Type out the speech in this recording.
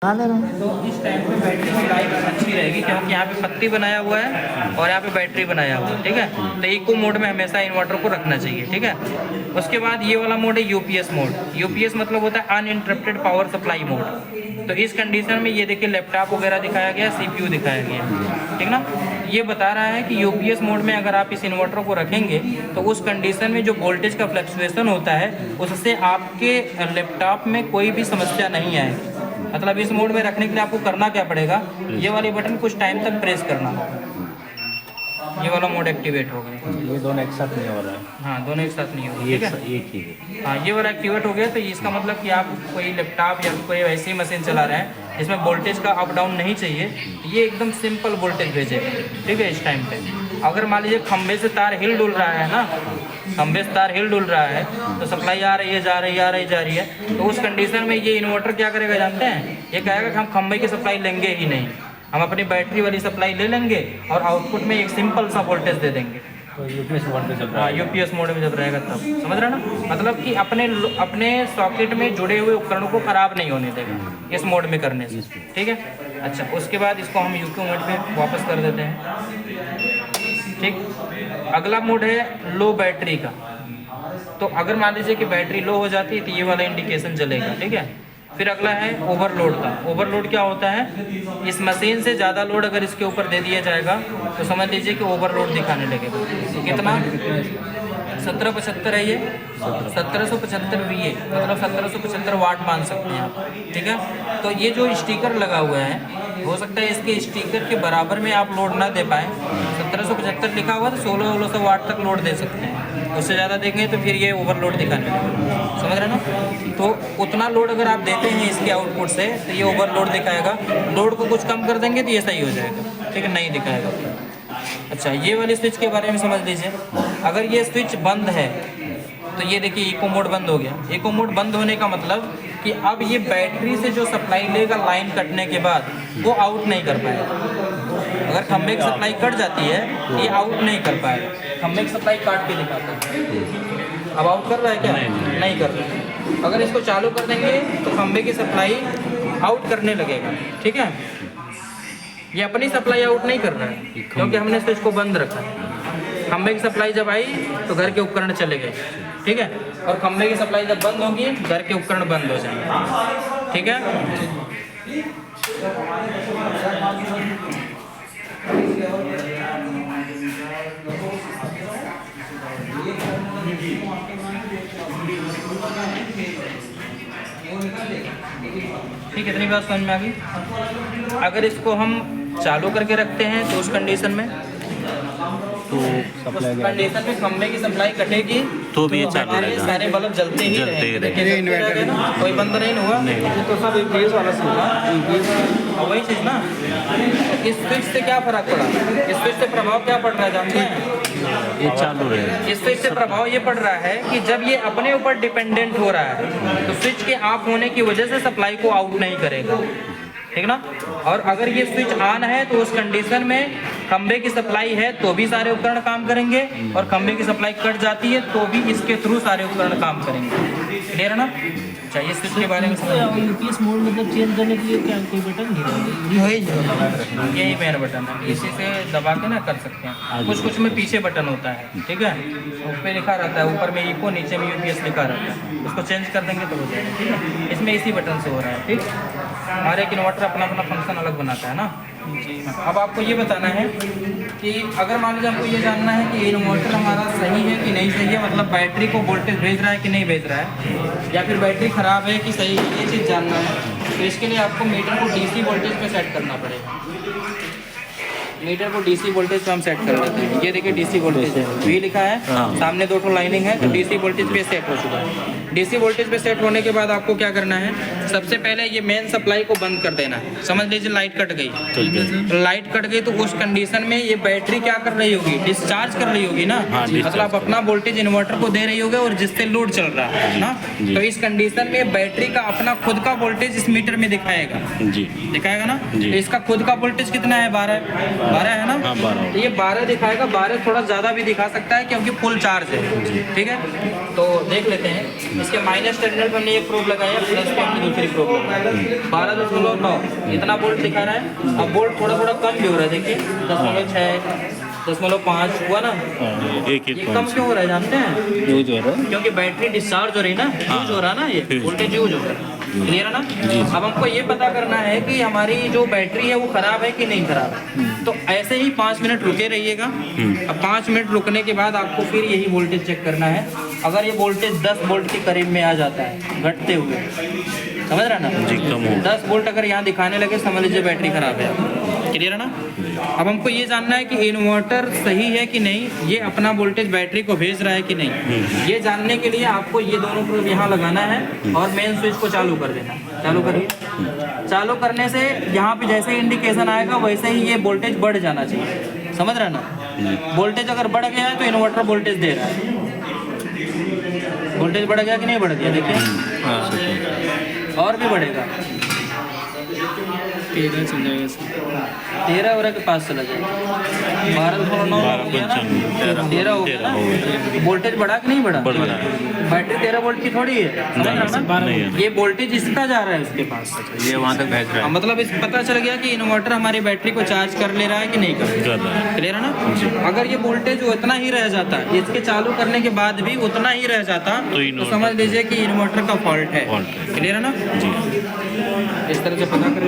तो इस टाइम पे बैटरी की लाइफ अच्छी रहेगी क्योंकि यहाँ पे पत्ती बनाया हुआ है और यहाँ पे बैटरी बनाया हुआ है, ठीक है। तो इको मोड में हमेशा इन्वर्टर को रखना चाहिए, ठीक है। उसके बाद ये वाला मोड है यूपीएस मोड। यूपीएस मतलब होता है अनइंटरप्टेड पावर सप्लाई मोड। तो इस कंडीशन में ये देखिए लैपटॉप वगैरह दिखाया गया, सीपीयू दिखाया गया, ठीक ना। ये बता रहा है कि यूपीएस मोड में अगर आप इस इन्वर्टर को रखेंगे तो उस कंडीशन में जो वोल्टेज का फ्लक्चुएशन होता है उससे आपके लैपटॉप में कोई भी समस्या नहीं आएगी। मतलब इस मोड में रखने के लिए आपको करना क्या पड़ेगा, ये वाले बटन कुछ टाइम तक प्रेस करना होगा। ये वाला मोड एक्टिवेट हो गया। ये दोनों एक साथ नहीं हो रहा है। हाँ, दोनों एक साथ नहीं हो रहा, ये ठीक है। एक ही है। हाँ, ये वाला एक्टिवेट हो गया तो इसका मतलब कि आप कोई लैपटॉप या कोई ऐसी मशीन चला रहे हैं जिसमें वोल्टेज का अप डाउन नहीं चाहिए, ये एकदम सिंपल वोल्टेज भेजेगा, ठीक है। इस टाइम पे अगर मान लीजिए खंबे से तार हिल डुल रहा है ना, खंबे से तार हिल डुल रहा है तो सप्लाई आ रही है, जा रही है, तो उस कंडीशन में ये इन्वर्टर क्या करेगा जानते हैं, ये कहेगा कि हम खंबे की सप्लाई लेंगे ही नहीं, हम अपनी बैटरी वाली सप्लाई ले लेंगे और आउटपुट में एक सिंपल सा वोल्टेज दे देंगे। तो यूपीएस मोड पे जब यूपीएस मोड में जब रहेगा तब, समझ रहे ना। मतलब कि अपने सॉकेट में जुड़े हुए उपकरणों को खराब नहीं होने देगा इस मोड में करने से, ठीक है। अच्छा, उसके बाद इसको हम यूको मोड पे वापस कर देते हैं, ठीक। अगला मोड है लो बैटरी का। तो अगर मान लीजिए कि बैटरी लो हो जाती है तो ये वाला इंडिकेशन जलेगा, ठीक है। फिर अगला है ओवरलोड का। ओवरलोड क्या होता है, इस मशीन से ज़्यादा लोड अगर इसके ऊपर दे दिया जाएगा तो समझ लीजिए कि ओवरलोड दिखाने लगेगा। कितना 1775 है ये, 1775 VA, मतलब 1775 वाट मान सकते हैं आप, ठीक है। तो ये जो स्टिकर लगा हुआ है हो सकता है इसके स्टिकर के बराबर में आप लोड ना दे पाएँ। 1775 लिखा हुआ तो 1600 वाट तक लोड दे सकते हैं, उससे ज़्यादा देंगे तो फिर ये ओवरलोड दिखाने लगेगा, समझ रहे ना। तो उतना लोड अगर आप देते हैं इसके आउटपुट से तो ये ओवरलोड दिखाएगा। लोड को कुछ कम कर देंगे तो ये सही हो जाएगा, ठीक है, नहीं दिखाएगा। अच्छा, ये वाली स्विच के बारे में समझ लीजिए। अगर ये स्विच बंद है तो ये देखिए इको मोड बंद हो गया। इको मोड बंद होने का मतलब कि अब ये बैटरी से जो सप्लाई लेगा लाइन कटने के बाद वो आउट नहीं कर पाएगा। अगर खंबे की सप्लाई कट जाती है तो ये आउट नहीं कर पाएगा। खंबे की सप्लाई काट के दिखाता है। अब आउट कर रहा है क्या, नहीं कर रहा है। अगर इसको चालू कर देंगे तो खंबे की सप्लाई आउट करने लगेगा, ठीक है। ये अपनी सप्लाई आउट नहीं कर रहा है क्योंकि हमने स्विच को बंद रखा है। खंबे की सप्लाई जब आई तो घर के उपकरण चले गए, ठीक है। और खंबे की सप्लाई जब बंद होगी घर के उपकरण बंद हो जाएंगे, ठीक है। ठीक है, इतनी बात समझ में आ गई। अगर इसको हम चालू करके रखते हैं तो उस कंडीशन में कंडीशन में खंबे की सप्लाई कटेगी तो भी ये चालू रहेगा, सारे बल्ब जलते ही रहेंगे, कोई बंद नहीं हुआ। ये तो सब यूपीएस वाला सीन है, वही चीज़ ना। इस स्विच से क्या फर्क पड़ा, इस स्विच से प्रभाव क्या पड़ रहा है जानते हैं, ये चालू रहेगा। इस स्विच से प्रभाव ये पड़ रहा है कि जब ये अपने ऊपर डिपेंडेंट हो रहा है तो स्विच के ऑफ होने की वजह से सप्लाई को आउट नहीं करेगा, ठीक ना। और अगर ये स्विच ऑन है तो उस कंडीशन में खंबे की सप्लाई है तो भी सारे उपकरण काम करेंगे और खंबे की सप्लाई कट जाती है तो भी इसके थ्रू सारे उपकरण काम करेंगे। क्लियर है ना। चाहिए स्विच के बारे में यूपीएस मोड मतलब चेंज करने के लिए क्या कोई बटन यही मेन बटन है, इसी से दबा के ना कर सकते हैं। कुछ में पीछे बटन होता है, ठीक है, उस पर लिखा रहता है, ऊपर में इको नीचे में यूपीएस लिखा रहता है, उसको चेंज कर देंगे तो हो जाएगा, ठीक है। इसमें इसी बटन से हो रहा है, ठीक। हर एक इन्वर्टर अपना अपना फंक्शन अलग बनाता है ना। अब आपको ये बताना है कि अगर मान लीजिए आपको ये जानना है कि इन्वर्टर हमारा सही है कि नहीं सही है, मतलब बैटरी को वोल्टेज भेज रहा है कि नहीं भेज रहा है, या फिर बैटरी ख़राब है कि सही है, ये चीज़ जानना है। तो इसके लिए आपको मीटर को डीसी वोल्टेज पे सेट करना पड़ेगा। मीटर को डीसी वोल्टेज पे हम सेट कर देते हैं। ये देखिए डीसी वोल्टेज है, वी लिखा है, सामने 2 लाइनिंग है, तो डीसी वोल्टेज पे सेट हो चुका है। डीसी वोल्टेज पे सेट होने के बाद आपको क्या करना है, सबसे पहले ये मेन सप्लाई को बंद कर देना है। समझ लीजिए लाइट कट गई, लाइट कट गई तो उस कंडीशन में ये बैटरी क्या कर रही होगी, डिस्चार्ज कर रही होगी ना, मतलब आप अपना वोल्टेज इन्वर्टर को दे रही होगी और जिससे लोड चल रहा है ना। तो इस कंडीशन में बैटरी का अपना खुद का वोल्टेज इस मीटर में दिखाएगा, दिखाएगा ना। तो इसका खुद का वोल्टेज कितना है, 12 12 है ना? हाँ 12। तो ये 12 दिखाएगा, 12 थोड़ा ज़्यादा भी दिखा सकता है क्योंकि फुल चार्ज है। ठीक है, तो देख लेते हैं। इसके माइनस टर्मिनल पर हमने एक प्रोब लगाया, प्लस पे हमने दूसरी प्रोब लगाई। 12.9 इतना वोल्ट दिखा रहा है। अब वोल्ट थोड़ा थोड़ा कम भी हो रहा है, देखिए 0.6 0.5 हुआ ना। एक ये कम क्यों हो रहा है जानते हैं? यूज हो रहा है। क्योंकि बैटरी डिस्चार्ज हो रही है ना, यूज हो रहा है ना, ये वोल्टेज यूज हो रहा है। क्लियर है ना? अब हमको ये पता करना है कि हमारी जो बैटरी है वो खराब है कि नहीं खराब है। तो ऐसे ही 5 मिनट रुके रहिएगा। अब 5 मिनट रुकने के बाद आपको फिर यही वोल्टेज चेक करना है। अगर ये वोल्टेज 10 वोल्ट के करीब में आ जाता है घटते हुए, समझ रहा ना जी, कम हो 10 वोल्ट अगर यहाँ दिखाने लगे, समझ लीजिए बैटरी खराब है। क्लियर है ना? अब हमको ये जानना है कि इन्वर्टर सही है कि नहीं, ये अपना वोल्टेज बैटरी को भेज रहा है कि नहीं। ये जानने के लिए आपको ये दोनों प्रोब यहाँ लगाना है और मेन स्विच को चालू कर देना। चालू करिए। चालू करने से यहाँ पे जैसे इंडिकेशन आएगा वैसे ही ये वोल्टेज बढ़ जाना चाहिए। समझ रहे ना? वोल्टेज अगर बढ़ गया है तो इन्वर्टर वोल्टेज दे रहा है। वोल्टेज बढ़ गया कि नहीं बढ़ गया? देखिए और भी बढ़ेगा। 13 चल जाएगा इसमें। 13 वगैरह के पास चला जाएगा। 12.9 हो गया ना, 13 हो गया ना। वोल्टेज बढ़ा कि नहीं बढ़ा? बैटरी 13 वोल्ट की थोड़ी है, समझ रहा ना? 12 ये वोल्टेज इसका जा रहा है उसके पास, ये वहाँ तक भेज रहा है। मतलब इस पता चल गया कि इन्वर्टर हमारी बैटरी को चार्ज कर ले रहा है कि नहीं कर कर रहा है। क्लियर है ना? अगर ये वोल्टेज उतना ही रह जाता, इसके चालू करने के बाद भी उतना ही रह जाता, तो समझ लीजिए कि इन्वर्टर का फॉल्ट है। क्लियर है ना? जी। इस तरह से पता कर